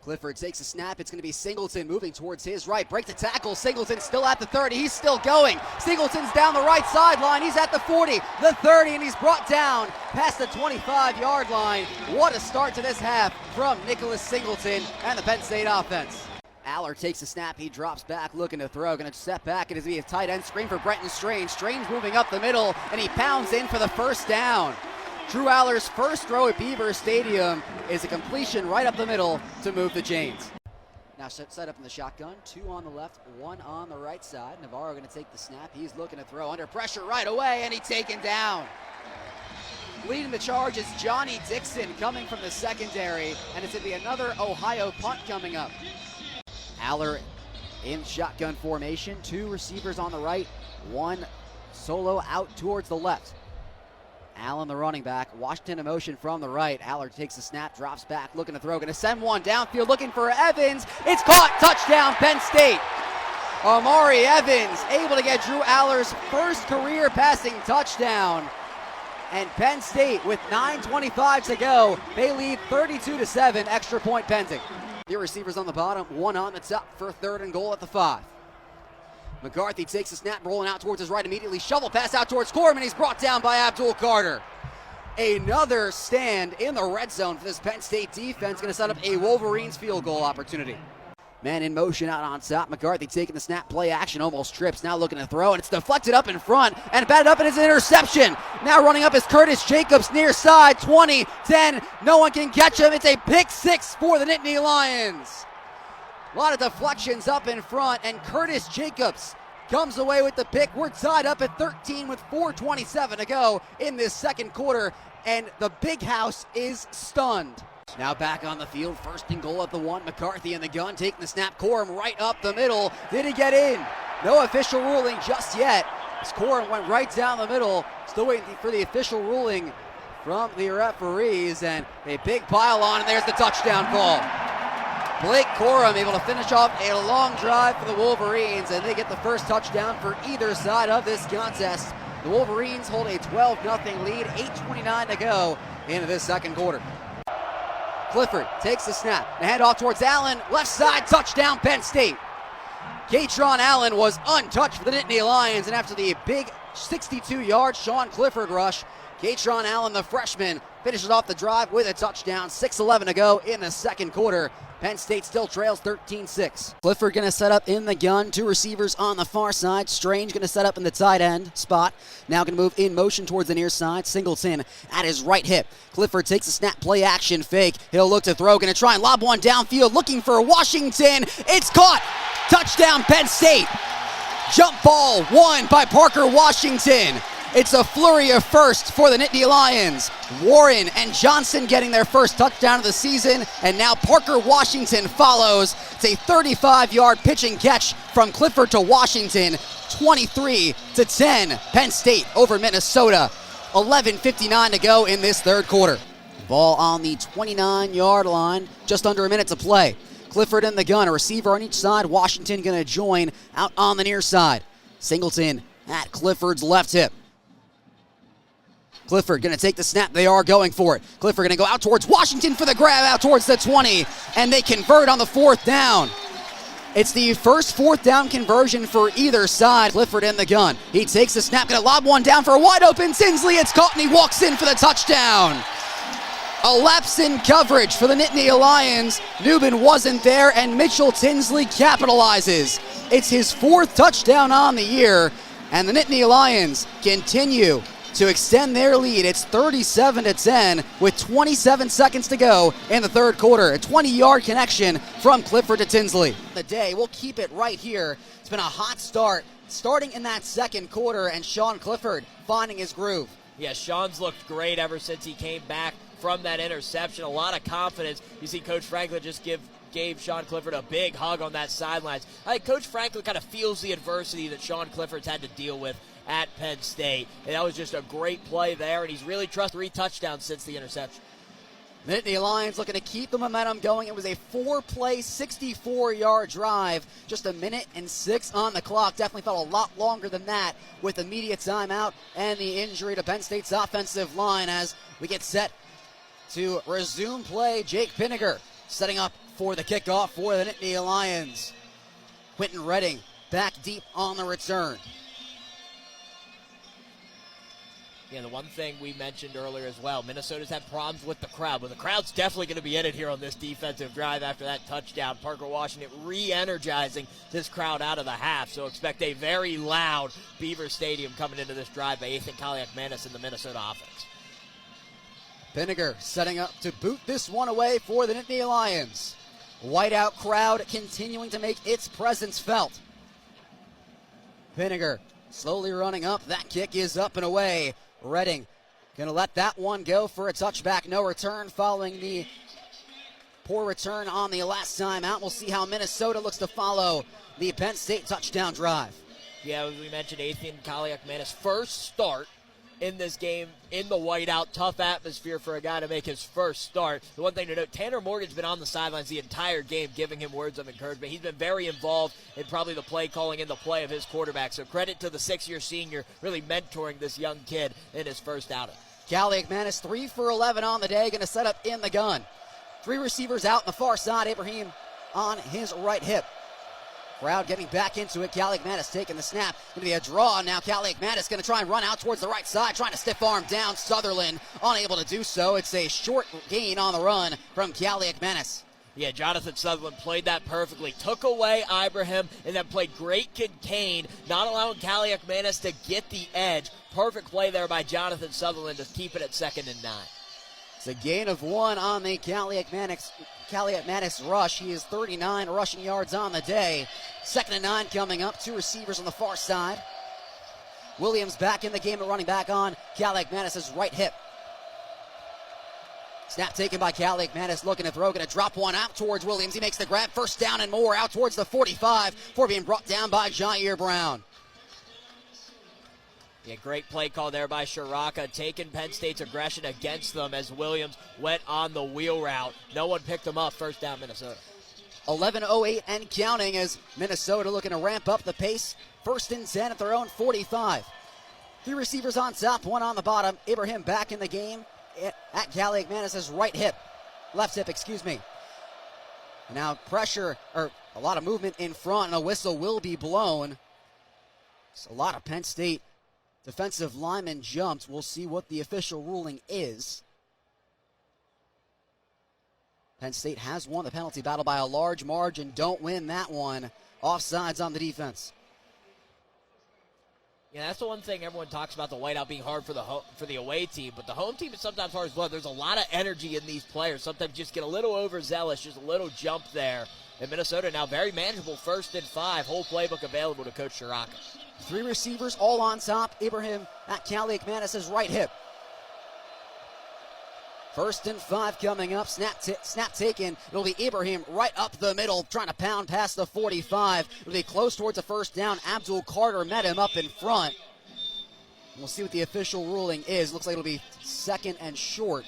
Clifford takes a snap. It's going to be Singleton moving towards his right. Break the tackle. Singleton still at the 30. He's still going. Singleton's down the right sideline. He's at the 40, the 30, and he's brought down past the 25-yard line. What a start to this half from Nicholas Singleton and the Penn State offense. Aller takes a snap. He drops back, looking to throw. Going to step back. It is going to be a tight end screen for Brenton Strange. Strange moving up the middle, and he pounds in for the first down. Drew Aller's first throw at Beaver Stadium is a completion right up the middle to move the Janes. Now set up in the shotgun, 2 on the left, 1 on the right side. Navarro going to take the snap. He's looking to throw under pressure right away, and he's taken down. Leading the charge is Johnny Dixon coming from the secondary, and it's going to be another Ohio punt coming up. Aller in shotgun formation, 2 receivers on the right, 1 solo out towards the left. Allen, the running back, Washington in motion from the right. Aller takes the snap, drops back, looking to throw, going to send one downfield, looking for Evans. It's caught, touchdown, Penn State. Amari Evans able to get Drew Aller's first career passing touchdown. And Penn State, with 9:25 to go, they lead 32-7, extra point pending. The receivers on the bottom, 1 on the top for 3rd and goal at the 5. McCarthy takes a snap, rolling out towards his right immediately. Shovel pass out towards Corum. He's brought down by Abdul Carter. Another stand in the red zone for this Penn State defense. Going to set up a Wolverines field goal opportunity. Man in motion out on top. McCarthy taking the snap, play action, almost trips. Now looking to throw, and it's deflected up in front and batted up, and it's an interception. Now running up is Curtis Jacobs near side. 20, 10. No one can catch him. It's a pick 6 for the Nittany Lions. A lot of deflections up in front, and Curtis Jacobs comes away with the pick. We're tied up at 13 with 4:27 to go in this second quarter, and the big house is stunned. Now back on the field, 1st and goal at the 1. McCarthy in the gun, taking the snap. Corum right up the middle. Did he get in? No official ruling just yet. As Corum went right down the middle. Still waiting for the official ruling from the referees, and a big pile on, and there's the touchdown call. Blake Corum able to finish off a long drive for the Wolverines, and they get the first touchdown for either side of this contest. The Wolverines hold a 12-0 lead, 8:29 to go into this second quarter. Clifford takes the snap, and hand off towards Allen, left side, touchdown Penn State. Katron Allen was untouched for the Nittany Lions, and after the big 62-yard Sean Clifford rush, Katron Allen, the freshman, finishes off the drive with a touchdown. 6:11 to go in the second quarter. Penn State still trails 13-6. Clifford going to set up in the gun. 2 receivers on the far side. Strange going to set up in the tight end spot. Now going to move in motion towards the near side. Singleton at his right hip. Clifford takes a snap, play action, fake. He'll look to throw. Going to try and lob one downfield. Looking for Washington. It's caught. Touchdown Penn State. Jump ball won by Parker Washington. It's a flurry of firsts for the Nittany Lions. Warren and Johnson getting their first touchdown of the season, and now Parker Washington follows. It's a 35-yard pitch and catch from Clifford to Washington. 23-10, Penn State over Minnesota. 11:59 to go in this third quarter. Ball on the 29-yard line, just under a minute to play. Clifford in the gun, a receiver on each side. Washington going to join out on the near side. Singleton at Clifford's left hip. Clifford going to take the snap. They are going for it. Clifford going to go out towards Washington for the grab out towards the 20, and they convert on the 4th down. It's the first 4th down conversion for either side. Clifford in the gun. He takes the snap, going to lob one down for a wide open Tinsley. It's caught, and he walks in for the touchdown. A lapse in coverage for the Nittany Lions. Newman wasn't there, and Mitchell Tinsley capitalizes. It's his 4th touchdown on the year, and the Nittany Lions continue to extend their lead. It's 37-10 with 27 seconds to go in the third quarter. A 20-yard connection from Clifford to Tinsley. The day, we'll keep it right here. It's been a hot start, starting in that second quarter, and Sean Clifford finding his groove. Yeah, Sean's looked great ever since he came back from that interception. A lot of confidence. You see Coach Franklin just gave Sean Clifford a big hug on that sidelines. I think Coach Franklin kind of feels the adversity that Sean Clifford's had to deal with at Penn State. And that was just a great play there, and he's really trusted 3 touchdowns since the interception. Nittany Lions looking to keep the momentum going. It was a 4-play, 64-yard drive. Just 1 minute and 6 on the clock. Definitely felt a lot longer than that with immediate timeout and the injury to Penn State's offensive line as we get set to resume play. Jake Pinniger setting up for the kickoff for the Nittany Lions. Quentin Redding back deep on the return. Yeah, the one thing we mentioned earlier as well, Minnesota's had problems with the crowd, but the crowd's definitely going to be in it here on this defensive drive after that touchdown. Parker Washington re-energizing this crowd out of the half, so expect a very loud Beaver Stadium coming into this drive by Ethan Kaliakmanis in the Minnesota offense. Pinniger setting up to boot this one away for the Nittany Lions. Whiteout crowd continuing to make its presence felt. Pinniger slowly running up. That kick is up and away. Redding going to let that one go for a touchback. No return following the poor return on the last time out. We'll see how Minnesota looks to follow the Penn State touchdown drive. Yeah, as we mentioned, Ethan Kaliakmanis' first start in this game in the whiteout. Tough atmosphere for a guy to make his first start. The one thing to note, Tanner Morgan's been on the sidelines the entire game giving him words of encouragement. He's been very involved in probably the play calling and the play of his quarterback. So credit to the 6-year senior really mentoring this young kid in his first outing. Kaliakmanis 3 for 11 on the day, going to set up in the gun. 3 receivers out on the far side. Ibrahim on his right hip. Crowd getting back into it. Kaliakmanis taking the snap. Going to be a draw now. Kaliakmanis going to try and run out towards the right side, trying to stiff arm down Sutherland. Unable to do so. It's a short gain on the run from Kaliakmanis. Yeah, Jonathan Sutherland played that perfectly. Took away Ibrahim and then played great contain, not allowing Kaliakmanis to get the edge. Perfect play there by Jonathan Sutherland to keep it at 2nd and 9. It's a gain of 1 on the Kaliakmanis rush. He is 39 rushing yards on the day. 2nd and 9 coming up. 2 receivers on the far side. Williams back in the game at running back on Kaliakmanis' right hip. Snap taken by Kaliakmanis, looking to throw, going to drop one out towards Williams. He makes the grab, 1st down and more, out towards the 45 before being brought down by Jair Brown. Yeah, great play call there by Shiraka, taking Penn State's aggression against them as Williams went on the wheel route. No one picked him up. 1st down, Minnesota. 11:08 and counting as Minnesota looking to ramp up the pace. 1st and 10 at their own 45. 3 receivers on top, 1 on the bottom. Ibrahim back in the game at Kaliakmanis' right hip. Left hip, excuse me. Now pressure, or a lot of movement in front, and a whistle will be blown. It's a lot of Penn State defensive linemen jumped. We'll see what the official ruling is. Penn State has won the penalty battle by a large margin. Don't win that one. Offsides on the defense. Yeah, that's the one thing everyone talks about, the whiteout being hard for the away team, but the home team is sometimes hard as well. There's a lot of energy in these players. Sometimes just get a little overzealous, just a little jump there. And Minnesota now very manageable, 1st and 5. Whole playbook available to Coach Shiraka. 3 receivers all on top. Ibrahim at Kaliakmanis' right hip. 1st and 5 coming up. Snap taken. It'll be Ibrahim right up the middle, trying to pound past the 45. It'll be close towards a 1st down. Abdul Carter met him up in front. We'll see what the official ruling is. Looks like it'll be 2nd and short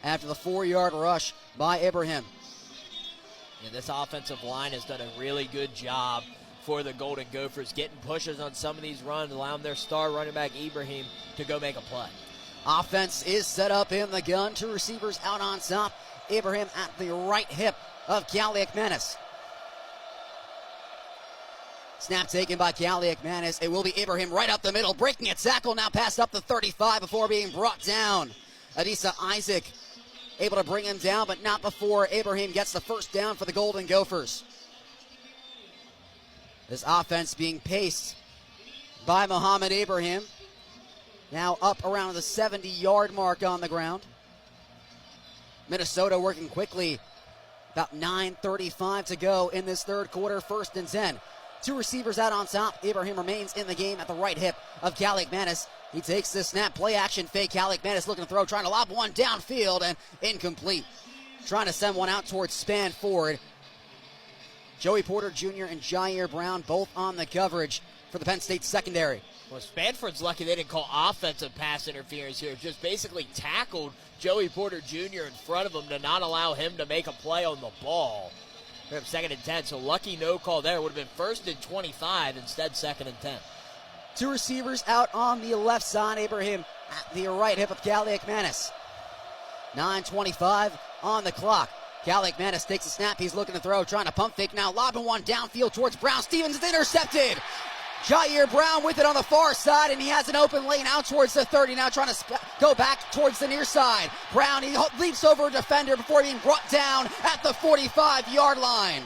after the 4-yard rush by Ibrahim. Yeah, this offensive line has done a really good job for the Golden Gophers, getting pushes on some of these runs, allowing their star running back Ibrahim to go make a play. Offense is set up in the gun. 2 receivers out on top. Ibrahim at the right hip of Kaliakmanis. Snap taken by Kaliakmanis. It will be Ibrahim right up the middle, breaking a tackle, now passed up the 35 before being brought down. Adisa Isaac able to bring him down, but not before Ibrahim gets the 1st down for the Golden Gophers. This offense being paced by Mohamed Ibrahim. Now up around the 70-yard mark on the ground. Minnesota working quickly. About 9:35 to go in this 3rd quarter. 1st and 10. 2 receivers out on top. Ibrahim remains in the game at the right hip of Kaliakmanis. He takes the snap. Play action fake. Kaliakmanis looking to throw. Trying to lob one downfield and incomplete. Trying to send one out towards Span Ford. Joey Porter Jr. and Jair Brown both on the coverage for the Penn State secondary. Well, Spanford's lucky they didn't call offensive pass interference here. Just basically tackled Joey Porter Jr. in front of him to not allow him to make a play on the ball. We have 2nd and 10, so lucky no call there. Would have been 1st and 25, instead 2nd and 10. 2 receivers out on the left side. Ibrahim at the right hip of Kaliakmanis. 9:25 on the clock. Gallic Manis takes a snap. He's looking to throw, trying to pump fake now. Lobbing one downfield towards Brown. Stevens is intercepted. Jair Brown with it on the far side, and he has an open lane out towards the 30. Now trying to go back towards the near side. Brown, he leaps over a defender before being brought down at the 45-yard line.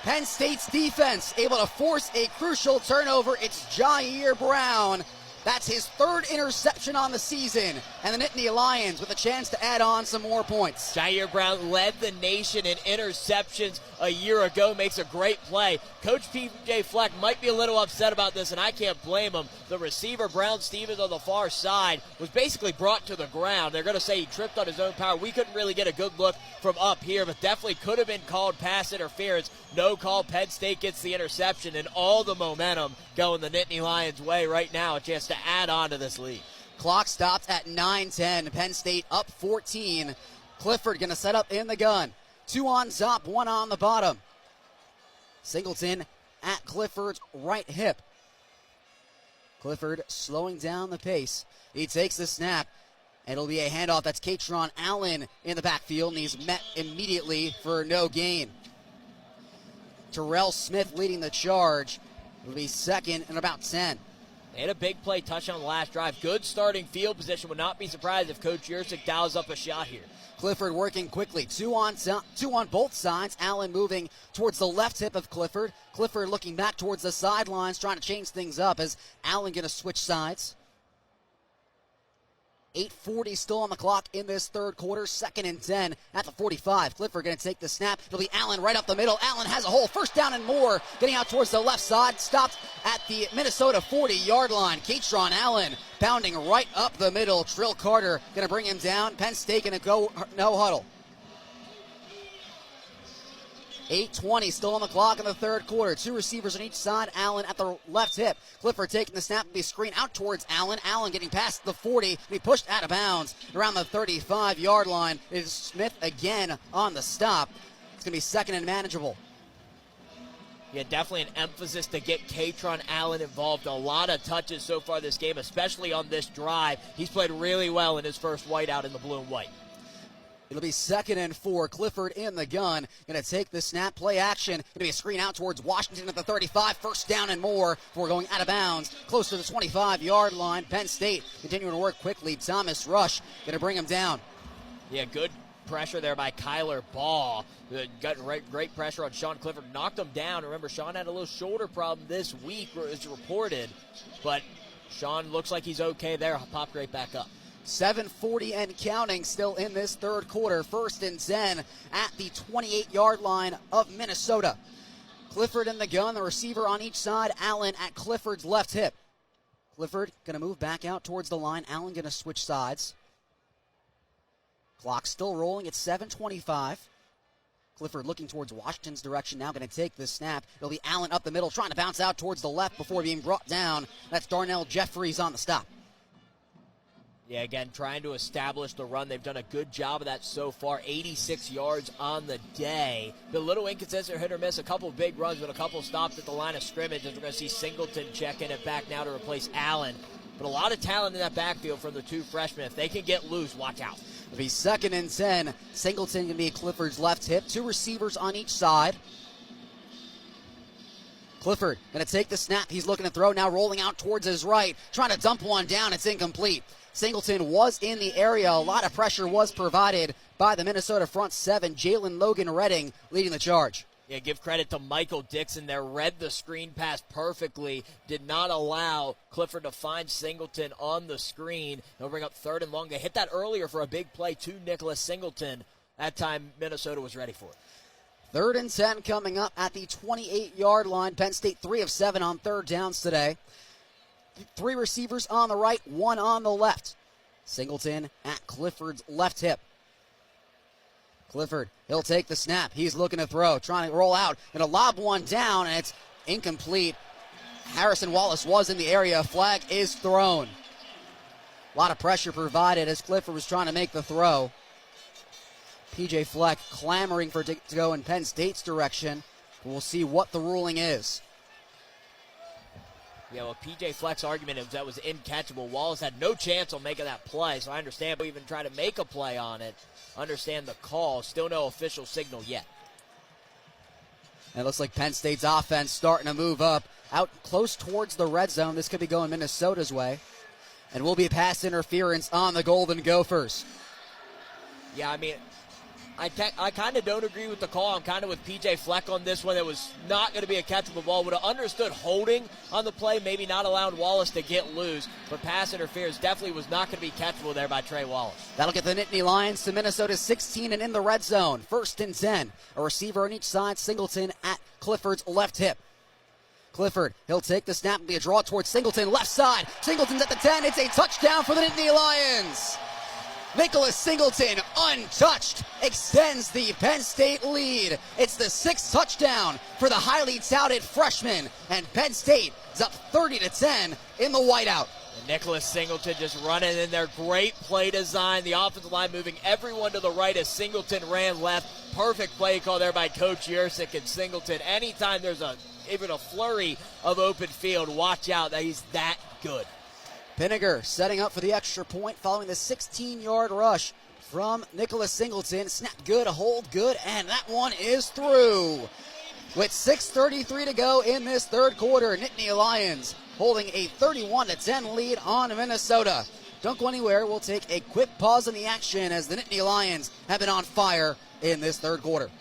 Penn State's defense able to force a crucial turnover. It's Jair Brown. That's his third interception on the season. And the Nittany Lions with a chance to add on some more points. Jair Brown led the nation in interceptions a year ago, makes a great play. Coach P.J. Fleck might be a little upset about this, and I can't blame him. The receiver, Brown Stevens, on the far side, was basically brought to the ground. They're going to say he tripped on his own power. We couldn't really get a good look from up here, but definitely could have been called pass interference. No call. Penn State gets the interception, and all the momentum going the Nittany Lions' way right now. A chance to add on to this lead. Clock stops at 9:10. Penn State up 14. Clifford going to set up in the gun. 2 on top, 1 on the bottom. Singleton at Clifford's right hip. Clifford slowing down the pace. He takes the snap. It'll be a handoff. That's Katron Allen in the backfield, and he's met immediately for no gain. Terrell Smith leading the charge. It'll be second and about 10. They had a big play touchdown on the last drive. Good starting field position. Would not be surprised if Coach Yurcik dials up a shot here. Clifford working quickly. Two on both sides. Allen moving towards the left hip of Clifford. Clifford looking back towards the sidelines, trying to change things up as Allen going to switch sides. 8:40 still on the clock in this third quarter. 2nd and 10 at the 45. Clifford going to take the snap. It'll be Allen right up the middle. Allen has a hole. First down and more. Getting out towards the left side. Stopped at the Minnesota 40-yard line. Katron Allen pounding right up the middle. Trill Carter going to bring him down. Penn State going to go no huddle. 8:20 still on the clock in the third quarter. 2 receivers on each side. Allen at the left hip. Clifford taking the snap and be screen out towards Allen. Allen getting past the 40 and he pushed out of bounds around the 35-yard line. It is Smith again on the stop. It's going to be second and manageable. Yeah, definitely an emphasis to get Katron Allen involved. A lot of touches so far this game, especially on this drive. He's played really well in his first whiteout in the blue and white. It'll be 2nd and 4. Clifford in the gun. Going to take the snap. Play action. Going to be a screen out towards Washington at the 35. First down and more before going out of bounds. Close to the 25-yard line. Penn State continuing to work quickly. Thomas Rush going to bring him down. Yeah, good pressure there by Kyler Ball. Got great pressure on Sean Clifford. Knocked him down. Remember, Sean had a little shoulder problem this week, as reported. But Sean looks like he's okay there. Popped right back up. 7:40 and counting still in this third quarter. 1st and 10 at the 28-yard line of Minnesota. Clifford in the gun, the receiver on each side. Allen at Clifford's left hip. Clifford going to move back out towards the line. Allen going to switch sides. Clock still rolling at 7:25. Clifford looking towards Washington's direction, now going to take the snap. It'll be Allen up the middle, trying to bounce out towards the left before being brought down. That's Darnell Jeffries on the stop. Yeah, again, trying to establish the run. They've done a good job of that so far. 86 yards on the day. A little inconsistent, hit or miss. A couple of big runs, but a couple stops at the line of scrimmage. As we're going to see Singleton checking it back now to replace Allen. But a lot of talent in that backfield from the 2 freshmen. If they can get loose, watch out. It'll be 2nd and 10. Singleton going to be Clifford's left hip. 2 receivers on each side. Clifford going to take the snap. He's looking to throw, now rolling out towards his right. Trying to dump one down. It's incomplete. Singleton was in the area. A lot of pressure was provided by the Minnesota front 7. Jalen Logan Redding leading the charge. Yeah, give credit to Michael Dixon there. Read the screen pass perfectly. Did not allow Clifford to find Singleton on the screen. They'll bring up 3rd and long. They hit that earlier for a big play to Nicholas Singleton. That time Minnesota was ready for it. 3rd and 10 coming up at the 28-yard line. Penn State 3 of 7 on 3rd downs today. 3 receivers on the right, 1 on the left. Singleton at Clifford's left hip. Clifford, he'll take the snap. He's looking to throw, trying to roll out, and a lob one down, and it's incomplete. Harrison Wallace was in the area. Flag is thrown. A lot of pressure provided as Clifford was trying to make the throw. P.J. Fleck clamoring for to go in Penn State's direction. We'll see what the ruling is. Yeah, well, P.J. Fleck's argument is that was incatchable. Wallace had no chance on making that play, so I understand but even try to make a play on it. Understand the call. Still no official signal yet. And it looks like Penn State's offense starting to move up out close towards the red zone. This could be going Minnesota's way. And will be pass interference on the Golden Gophers. Yeah, I mean, I kind of don't agree with the call. I'm kind of with P.J. Fleck on this one. It was not going to be a catchable ball. Would have understood holding on the play, maybe not allowing Wallace to get loose. But pass interference definitely was not going to be catchable there by Trey Wallace. That'll get the Nittany Lions to Minnesota's 16 and in the red zone. 1st and 10. A receiver on each side. Singleton at Clifford's left hip. Clifford, he'll take the snap. Be a draw towards Singleton, left side. Singleton's at the 10. It's a touchdown for the Nittany Lions. Nicholas Singleton, untouched, extends the Penn State lead. It's the 6th touchdown for the highly touted freshman, and Penn State is up 30-10 in the whiteout. And Nicholas Singleton just running in there. Great play design. The offensive line moving everyone to the right as Singleton ran left. Perfect play call there by Coach Yersick and Singleton. Anytime there's even a flurry of open field, watch out that he's that good. Pinniger setting up for the extra point following the 16-yard rush from Nicholas Singleton. Snap good, hold good, and that one is through. With 6:33 to go in this third quarter, Nittany Lions holding a 31-10 lead on Minnesota. Don't go anywhere. We'll take a quick pause in the action as the Nittany Lions have been on fire in this third quarter.